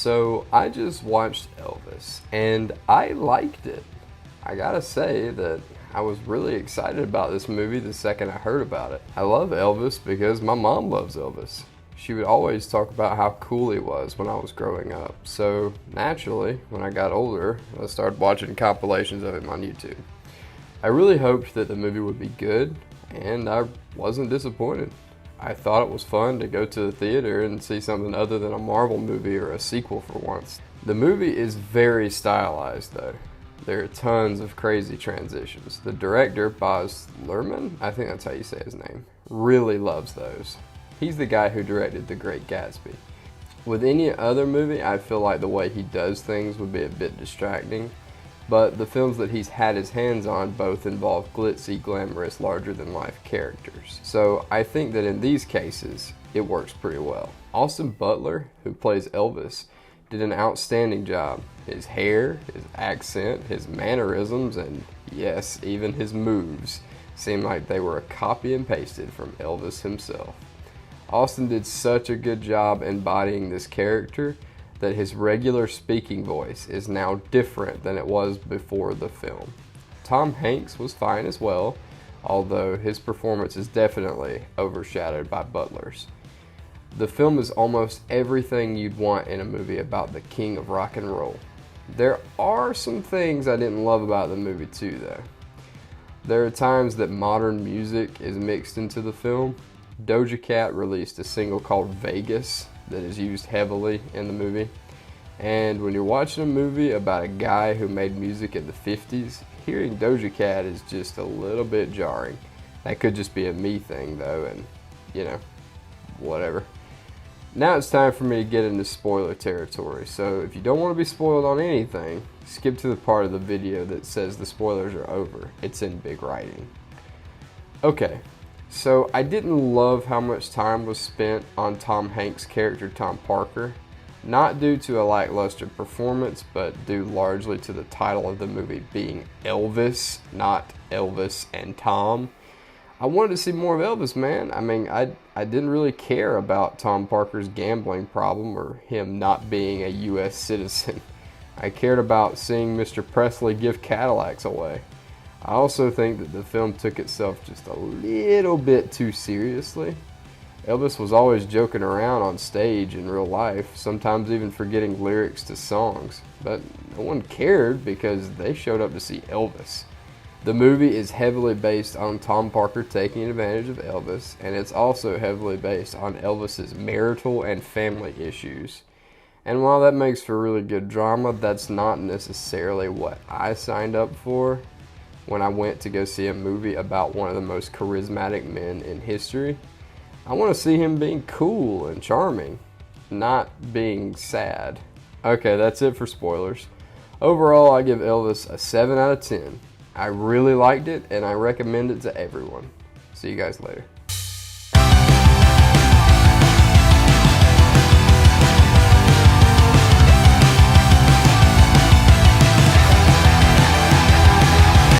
So I just watched Elvis and I liked it. I gotta say that I was really excited about this movie the second I heard about it. I love Elvis because my mom loves Elvis. She would always talk about how cool he was when I was growing up. So naturally, when I got older, I started watching compilations of him on YouTube. I really hoped that the movie would be good, and I wasn't disappointed. I thought it was fun to go to the theater and see something other than a Marvel movie or a sequel for once. The movie is very stylized though. There are tons of crazy transitions. The director, Baz Luhrmann, I think that's how you say his name, really loves those. He's the guy who directed The Great Gatsby. With any other movie, I feel like the way he does things would be a bit distracting, but the films that he's had his hands on both involve glitzy, glamorous, larger-than-life characters. So I think that in these cases, it works pretty well. Austin Butler, who plays Elvis, did an outstanding job. His hair, his accent, his mannerisms, and yes, even his moves seem like they were a copy and pasted from Elvis himself. Austin did such a good job embodying this character that his regular speaking voice is now different than it was before the film. Tom Hanks was fine as well, although his performance is definitely overshadowed by Butler's. The film is almost everything you'd want in a movie about the king of rock and roll. There are some things I didn't love about the movie too though. There are times that modern music is mixed into the film. Doja Cat released a single called Vegas that is used heavily in the movie. And when you're watching a movie about a guy who made music in the 50s, hearing Doja Cat is just a little bit jarring. That could just be a me thing though, and you know, whatever. Now it's time for me to get into spoiler territory, so if you don't want to be spoiled on anything, skip to the part of the video that says the spoilers are over. It's in big writing. Okay, so I didn't love how much time was spent on Tom Hanks' character Tom Parker, not due to a lackluster performance, but due largely to the title of the movie being Elvis, not Elvis and Tom. I wanted to see more of Elvis, man. I mean, I didn't really care about Tom Parker's gambling problem or him not being a U.S. citizen. I cared about seeing Mr. Presley give Cadillacs away. I also think that the film took itself just a little bit too seriously. Elvis was always joking around on stage in real life, sometimes even forgetting lyrics to songs, but no one cared because they showed up to see Elvis. The movie is heavily based on Tom Parker taking advantage of Elvis, and it's also heavily based on Elvis's marital and family issues. And while that makes for really good drama, that's not necessarily what I signed up for when I went to go see a movie about one of the most charismatic men in history. I want to see him being cool and charming, not being sad. Okay, that's it for spoilers. Overall, I give Elvis a 7 out of 10. I really liked it, and I recommend it to everyone. See you guys later.